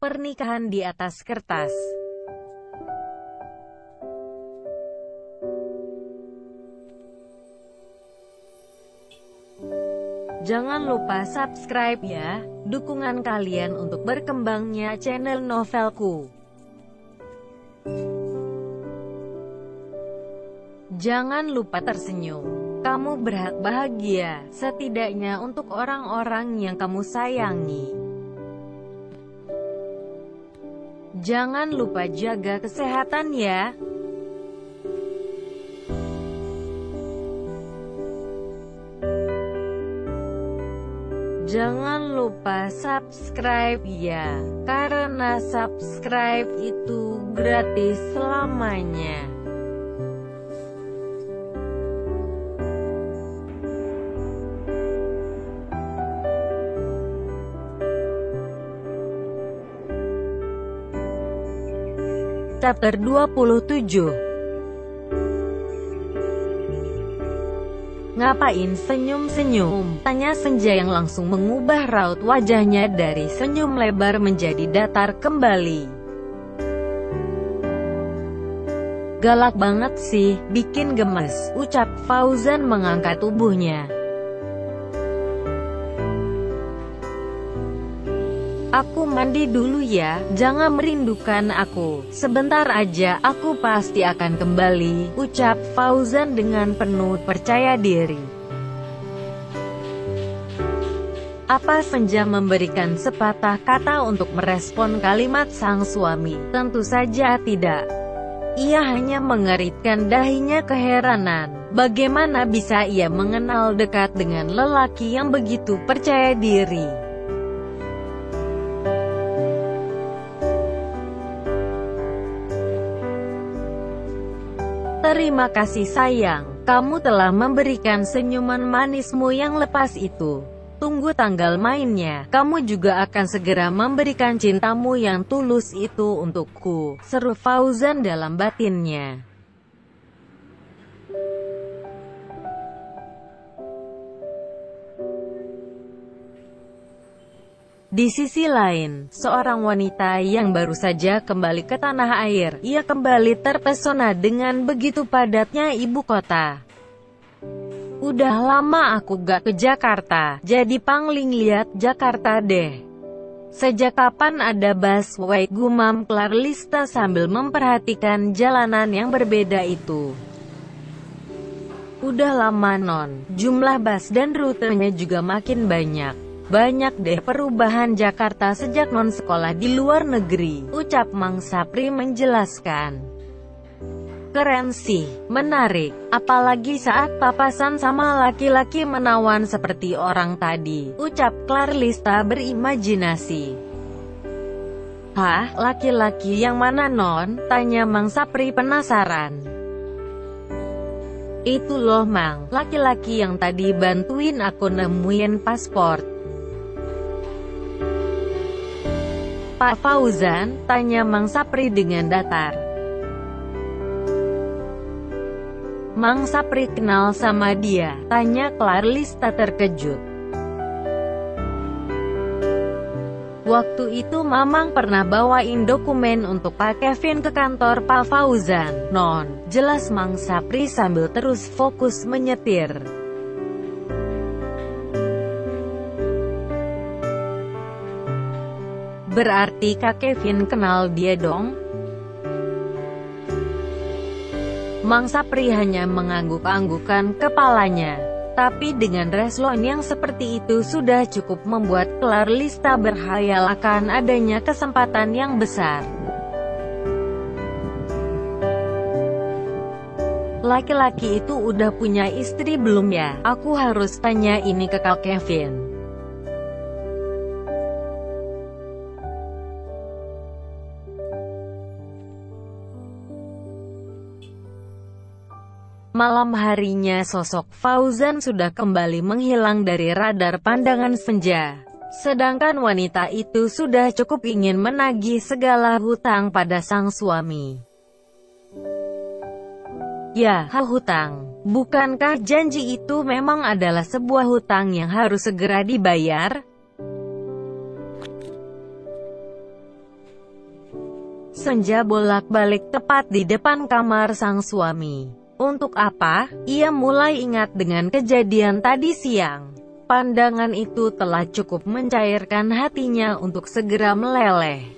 Pernikahan di atas kertas. Jangan lupa subscribe ya, dukungan kalian untuk berkembangnya channel novelku. Jangan lupa tersenyum. Kamu berhak bahagia, setidaknya untuk orang-orang yang kamu sayangi. Jangan lupa jaga kesehatan ya. Jangan lupa subscribe ya, karena subscribe itu gratis selamanya. Chapter 27. Ngapain senyum-senyum? Tanya Senja yang langsung mengubah raut wajahnya dari senyum lebar menjadi datar kembali. Galak banget sih, bikin gemes, ucap Fauzan mengangkat tubuhnya. Aku mandi dulu ya, jangan merindukan aku. Sebentar aja, aku pasti akan kembali, ucap Fauzan dengan penuh percaya diri. Apa Senja memberikan sepatah kata untuk merespon kalimat sang suami? Tentu saja tidak. Ia hanya mengeritkan dahinya keheranan. Bagaimana bisa ia mengenal dekat dengan lelaki yang begitu percaya diri? Terima kasih sayang, kamu telah memberikan senyuman manismu yang lepas itu. Tunggu tanggal mainnya, kamu juga akan segera memberikan cintamu yang tulus itu untukku, seru Fauzan dalam batinnya. Di sisi lain, seorang wanita yang baru saja kembali ke tanah air, ia kembali terpesona dengan begitu padatnya ibu kota. Udah lama aku gak ke Jakarta, jadi pangling lihat Jakarta deh. Sejak kapan ada busway, gumam Clarlista sambil memperhatikan jalanan yang berbeda itu. Udah lama non, jumlah bus dan rutenya juga makin banyak. Banyak deh perubahan Jakarta sejak non sekolah di luar negeri, ucap Mang Sapri menjelaskan. Keren sih, menarik, apalagi saat papasan sama laki-laki menawan seperti orang tadi, ucap Clarlista berimajinasi. Hah, laki-laki yang mana non? Tanya Mang Sapri penasaran. Itu loh Mang, laki-laki yang tadi bantuin aku nemuin paspor. Pak Fauzan? Tanya Mang Sapri dengan datar. Mang Sapri kenal sama dia? Tanya Clarlista terkejut. Waktu itu Mamang pernah bawain dokumen untuk Pak Kevin ke kantor Pak Fauzan, non, jelas Mang Sapri sambil terus fokus menyetir. Berarti Kak Kevin kenal dia dong? Mang Sapri hanya mengangguk-anggukan kepalanya. Tapi dengan respon yang seperti itu sudah cukup membuat Clarlista berkhayal akan adanya kesempatan yang besar. Laki-laki itu udah punya istri belum ya? Aku harus tanya ini ke Kak Kevin. Malam harinya sosok Fauzan sudah kembali menghilang dari radar pandangan Senja. Sedangkan wanita itu sudah cukup ingin menagih segala hutang pada sang suami. Ya, hutang. Bukankah janji itu memang adalah sebuah hutang yang harus segera dibayar? Senja bolak-balik tepat di depan kamar sang suami. Untuk apa? Ia mulai ingat dengan kejadian tadi siang. Pandangan itu telah cukup mencairkan hatinya untuk segera meleleh.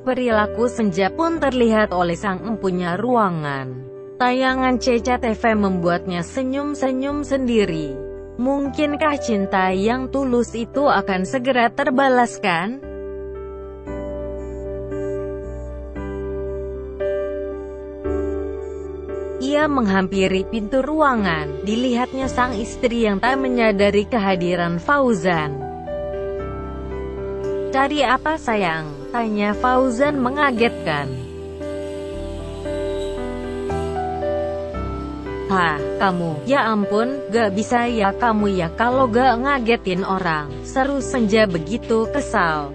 Perilaku Senja pun terlihat oleh sang empunya ruangan. Tayangan CCTV membuatnya senyum-senyum sendiri. Mungkinkah cinta yang tulus itu akan segera terbalaskan? Ia menghampiri pintu ruangan, dilihatnya sang istri yang tak menyadari kehadiran Fauzan. "Cari apa sayang?" tanya Fauzan mengagetkan. "Hah, kamu? Ya ampun, gak bisa ya kamu ya kalau gak ngagetin orang," seru Senja begitu kesal.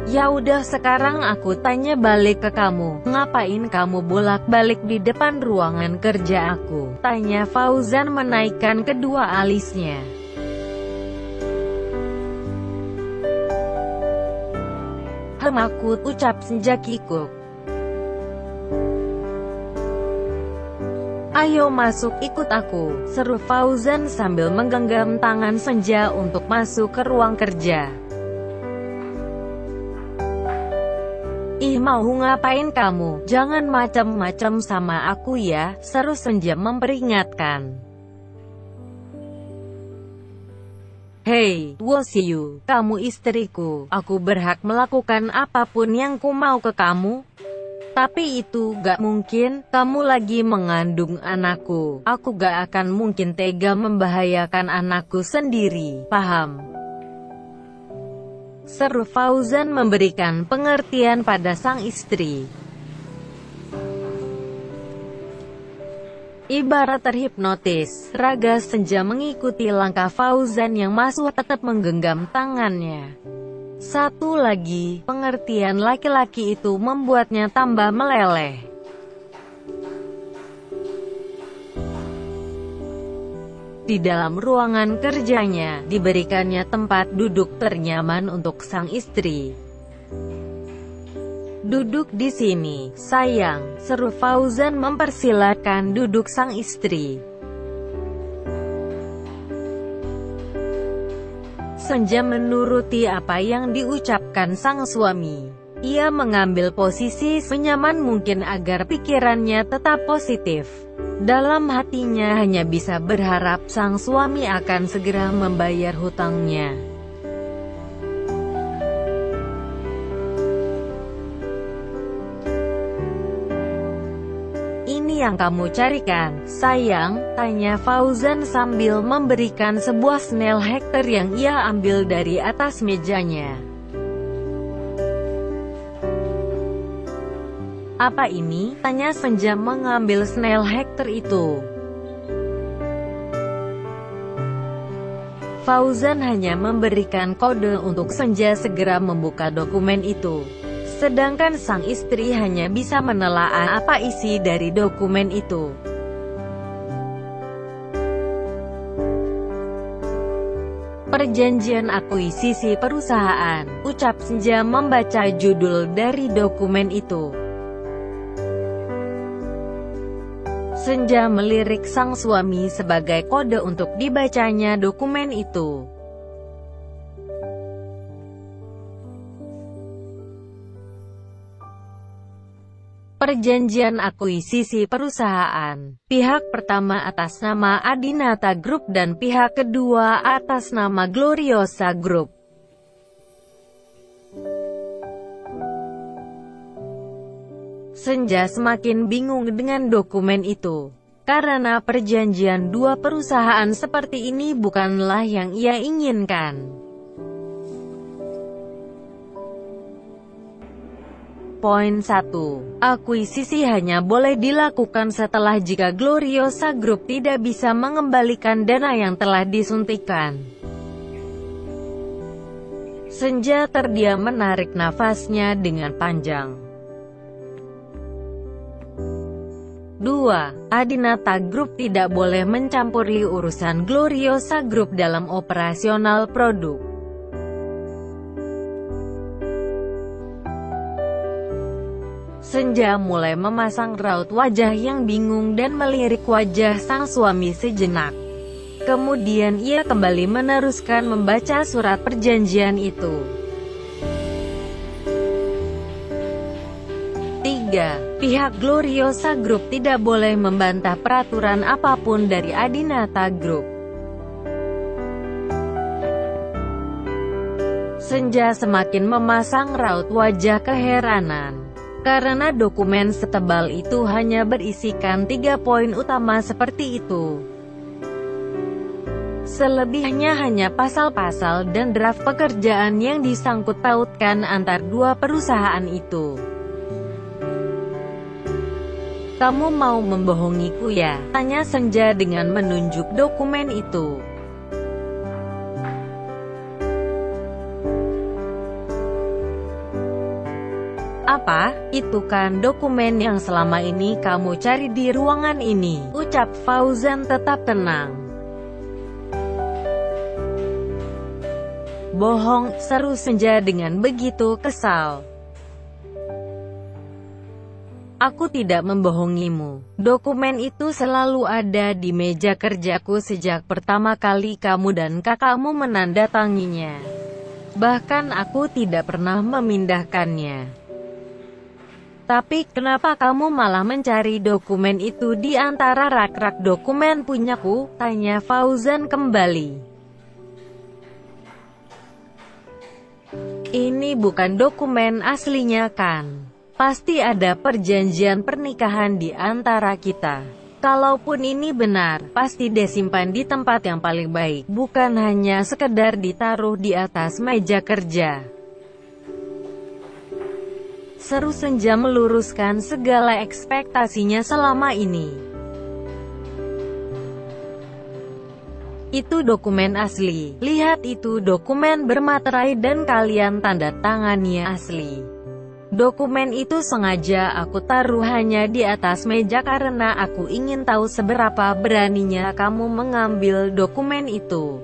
"Ya udah sekarang aku tanya balik ke kamu, ngapain kamu bolak-balik di depan ruangan kerja aku?" tanya Fauzan menaikkan kedua alisnya. "Aku," ucap Senja kikuk. "Ayo masuk ikut aku," seru Fauzan sambil menggenggam tangan Senja untuk masuk ke ruang kerja. "Ih, mau ngapain kamu? Jangan macam-macam sama aku ya," seru Senja memperingatkan. "Hei, Wosyu, kamu istriku, aku berhak melakukan apapun yang ku mau ke kamu. Tapi itu gak mungkin, kamu lagi mengandung anakku. Aku gak akan mungkin tega membahayakan anakku sendiri, paham?" seru Fauzan memberikan pengertian pada sang istri. Ibarat terhipnotis, raga Senja mengikuti langkah Fauzan yang masuk tetap menggenggam tangannya. Satu lagi, pengertian laki-laki itu membuatnya tambah meleleh. Di dalam ruangan kerjanya, diberikannya tempat duduk ternyaman untuk sang istri. "Duduk di sini, sayang," seru Fauzan mempersilahkan duduk sang istri. Senja menuruti apa yang diucapkan sang suami. Ia mengambil posisi senyaman mungkin agar pikirannya tetap positif. Dalam hatinya hanya bisa berharap sang suami akan segera membayar hutangnya. "Ini yang kamu carikan, sayang?" tanya Fauzan sambil memberikan sebuah snail hacker yang ia ambil dari atas mejanya. "Apa ini?" tanya Senja mengambil snail hacker itu. Fauzan hanya memberikan kode untuk Senja segera membuka dokumen itu. Sedangkan sang istri hanya bisa menelaah apa isi dari dokumen itu. "Perjanjian akuisisi perusahaan," ucap Senja membaca judul dari dokumen itu. Senja melirik sang suami sebagai kode untuk dibacanya dokumen itu. Perjanjian akuisisi perusahaan. Pihak pertama atas nama Adinata Group dan pihak kedua atas nama Gloriosa Group. Senja semakin bingung dengan dokumen itu. Karena perjanjian dua perusahaan seperti ini bukanlah yang ia inginkan. Poin 1. Akuisisi hanya boleh dilakukan setelah jika Gloriosa Group tidak bisa mengembalikan dana yang telah disuntikan. Senja terdiam menarik nafasnya dengan panjang. 2. Adinata Group tidak boleh mencampuri urusan Gloriosa Group dalam operasional produk. Senja mulai memasang raut wajah yang bingung dan melirik wajah sang suami sejenak. Kemudian ia kembali meneruskan membaca surat perjanjian itu. 3. Pihak Gloriosa Group tidak boleh membantah peraturan apapun dari Adinata Group. Senja semakin memasang raut wajah keheranan. Karena dokumen setebal itu hanya berisikan 3 poin utama seperti itu. Selebihnya hanya pasal-pasal dan draft pekerjaan yang disangkut pautkan antar dua perusahaan itu. "Kamu mau membohongiku ya?" tanya Senja dengan menunjuk dokumen itu. "Apa? Itu kan dokumen yang selama ini kamu cari di ruangan ini," ucap Fauzan tetap tenang. "Bohong," seru Senja dengan begitu kesal. "Aku tidak membohongimu. Dokumen itu selalu ada di meja kerjaku sejak pertama kali kamu dan kakakmu menandatanginya. Bahkan aku tidak pernah memindahkannya. Tapi kenapa kamu malah mencari dokumen itu di antara rak-rak dokumen punyaku?" tanya Fauzan kembali. "Ini bukan dokumen aslinya kan? Pasti ada perjanjian pernikahan di antara kita. Kalaupun ini benar, pasti disimpan di tempat yang paling baik, bukan hanya sekedar ditaruh di atas meja kerja." Seru Senja meluruskan segala ekspektasinya selama ini. "Itu dokumen asli. Lihat, itu dokumen bermaterai dan kalian tanda tangannya asli. Dokumen itu sengaja aku taruh hanya di atas meja karena aku ingin tahu seberapa beraninya kamu mengambil dokumen itu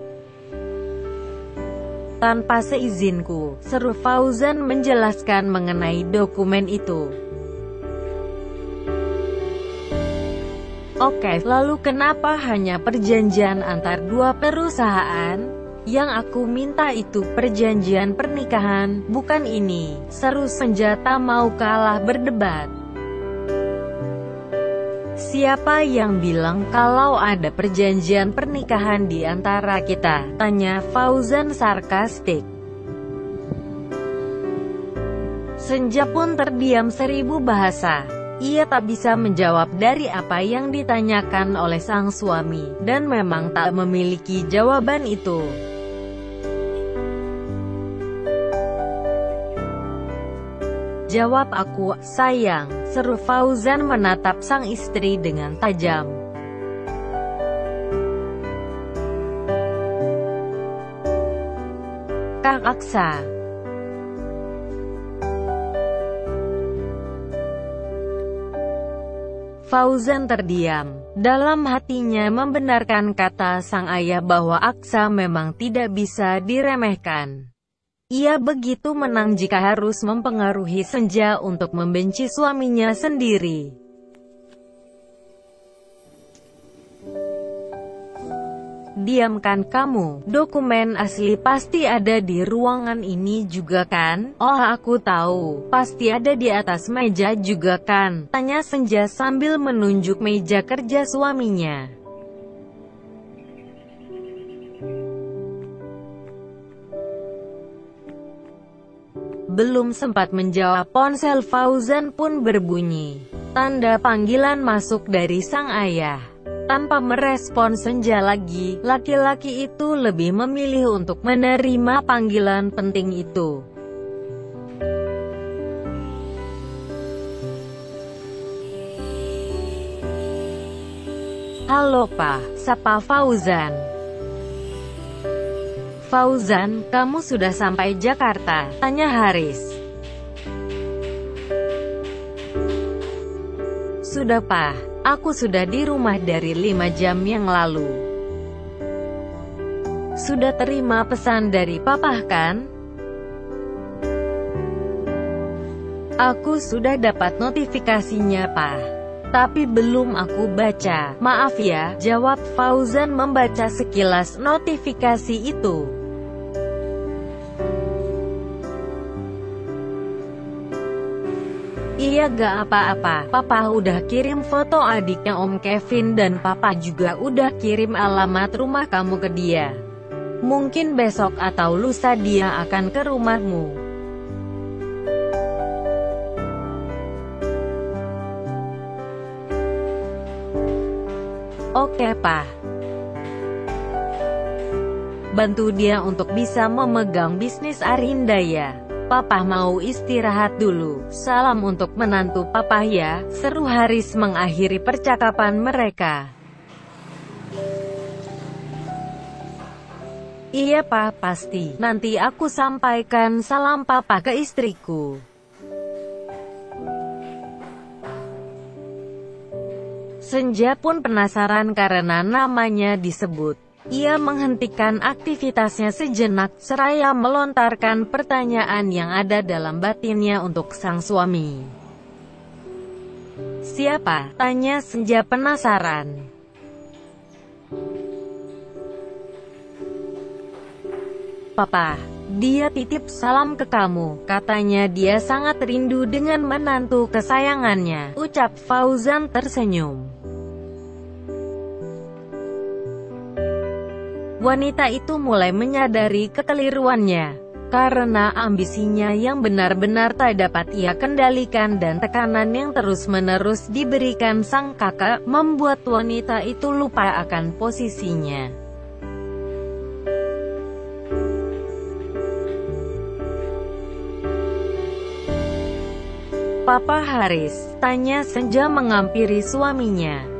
tanpa seizinku," seru Fauzan menjelaskan mengenai dokumen itu. "Oke, lalu kenapa hanya perjanjian antar dua perusahaan? Yang aku minta itu perjanjian pernikahan, bukan ini," seru Senja tak mau kalah berdebat. "Siapa yang bilang kalau ada perjanjian pernikahan di antara kita?" tanya Fauzan sarkastik. Senja pun terdiam 1000 bahasa. Ia tak bisa menjawab dari apa yang ditanyakan oleh sang suami, dan memang tak memiliki jawaban itu. "Jawab aku, sayang," seru Fauzan menatap sang istri dengan tajam. "Kak Aksa." Fauzan terdiam. Dalam hatinya membenarkan kata sang ayah bahwa Aksa memang tidak bisa diremehkan. Ia begitu menang jika harus mempengaruhi Senja untuk membenci suaminya sendiri. "Diamkan kamu, dokumen asli pasti ada di ruangan ini juga kan?" "Oh, aku tahu, pasti ada di atas meja juga kan?" tanya Senja sambil menunjuk meja kerja suaminya. Belum sempat menjawab, ponsel Fauzan pun berbunyi. Tanda panggilan masuk dari sang ayah. Tanpa merespon Senja lagi, laki-laki itu lebih memilih untuk menerima panggilan penting itu. "Halo Pak," sapa Fauzan. "Fauzan, kamu sudah sampai Jakarta?" tanya Haris. Sudah Pak, aku sudah di rumah dari 5 jam yang lalu. Sudah terima pesan dari Papa kan? Aku sudah dapat notifikasinya Pak, tapi belum aku baca. Maaf ya, jawab Fauzan membaca sekilas notifikasi itu. Iya gak apa-apa, Papa udah kirim foto adiknya Om Kevin dan Papa juga udah kirim alamat rumah kamu ke dia. Mungkin besok atau lusa dia akan ke rumahmu. Oke Pak. Bantu dia untuk bisa memegang bisnis Arinda ya. Papa mau istirahat dulu. Salam untuk menantu Papa ya, seru Haris mengakhiri percakapan mereka. Iya Pak, pasti. Nanti aku sampaikan salam Papa ke istriku. Senja pun penasaran karena namanya disebut. Ia menghentikan aktivitasnya sejenak, seraya melontarkan pertanyaan yang ada dalam batinnya untuk sang suami. Siapa? Tanya Senja penasaran. Papa, dia titip salam ke kamu, katanya dia sangat rindu dengan menantu kesayangannya, ucap Fauzan tersenyum. Wanita itu mulai menyadari kekeliruannya, karena ambisinya yang benar-benar tak dapat ia kendalikan dan tekanan yang terus-menerus diberikan sang kakak, membuat wanita itu lupa akan posisinya. Papa Haris, tanya Senja mengampiri suaminya.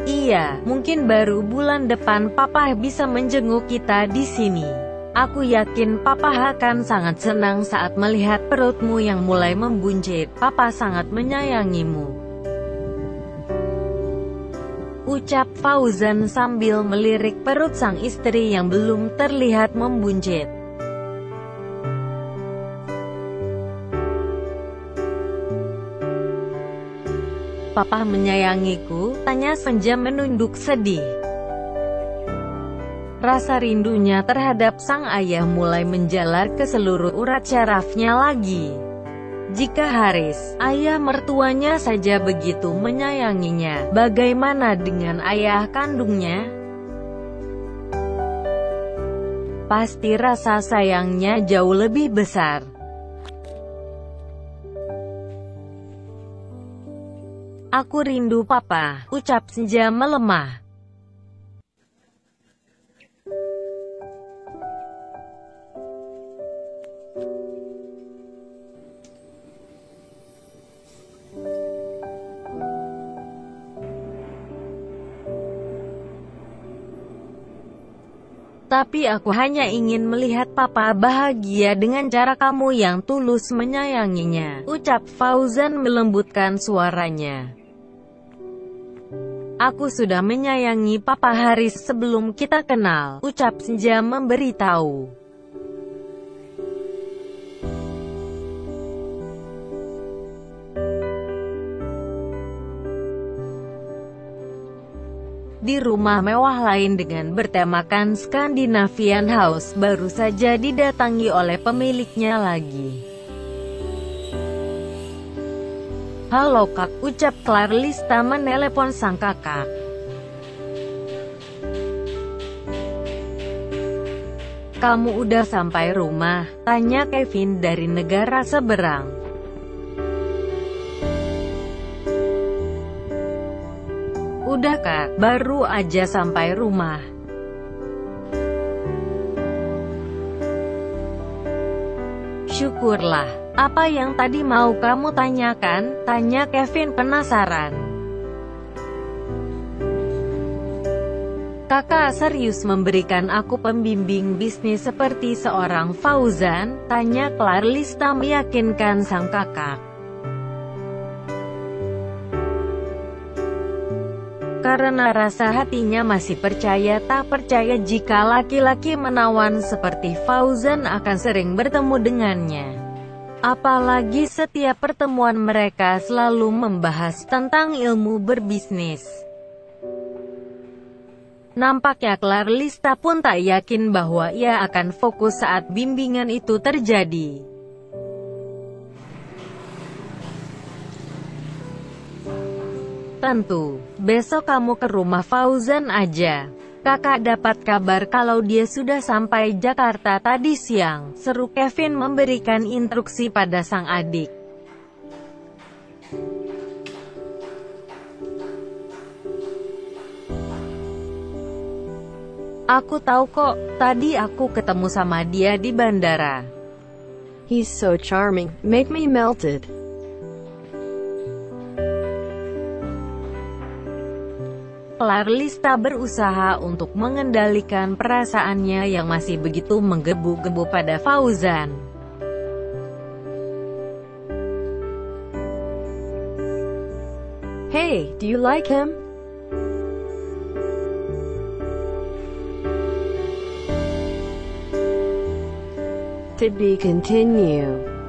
Iya, mungkin baru bulan depan Papa bisa menjenguk kita di sini. Aku yakin Papa akan sangat senang saat melihat perutmu yang mulai membuncit. Papa sangat menyayangimu, ucap Fauzan sambil melirik perut sang istri yang belum terlihat membuncit. Papa menyayangiku? Tanya Senja menunduk sedih. Rasa rindunya terhadap sang ayah mulai menjalar ke seluruh urat syarafnya lagi. Jika Haris, ayah mertuanya saja begitu menyayanginya, bagaimana dengan ayah kandungnya? Pasti rasa sayangnya jauh lebih besar. Aku rindu Papa, ucap Senja melemah. Tapi aku hanya ingin melihat Papa bahagia dengan cara kamu yang tulus menyayanginya, ucap Fauzan melembutkan suaranya. Aku sudah menyayangi Papa Haris sebelum kita kenal, ucap Senja memberitahu. Di rumah mewah lain dengan bertemakan Scandinavian House baru saja didatangi oleh pemiliknya lagi. Halo Kak, ucap Clarlista menelepon sang kakak. Kamu udah sampai rumah? Tanya Kevin dari negara seberang. Udah Kak, baru aja sampai rumah. Syukurlah. Apa yang tadi mau kamu tanyakan? Tanya Kevin penasaran. Kakak serius memberikan aku pembimbing bisnis seperti seorang Fauzan? Tanya Clarlista meyakinkan sang kakak. Karena rasa hatinya masih percaya tak percaya jika laki-laki menawan seperti Fauzan akan sering bertemu dengannya. Apalagi setiap pertemuan mereka selalu membahas tentang ilmu berbisnis. Nampaknya Clarlista pun tak yakin bahwa ia akan fokus saat bimbingan itu terjadi. Tentu, besok kamu ke rumah Fauzan aja. Kakak dapat kabar kalau dia sudah sampai Jakarta tadi siang, seru Kevin memberikan instruksi pada sang adik. Aku tahu kok, tadi aku ketemu sama dia di bandara. He's so charming, make me melted. Clarlista berusaha untuk mengendalikan perasaannya yang masih begitu menggebu-gebu pada Fauzan. Hey, do you like him? To be continued.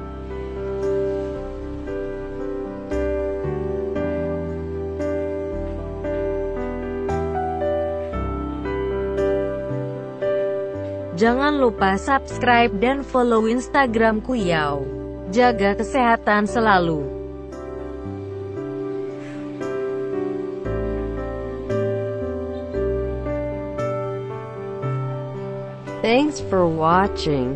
Jangan lupa subscribe dan follow Instagramku Yao. Jaga kesehatan selalu. Thanks for watching.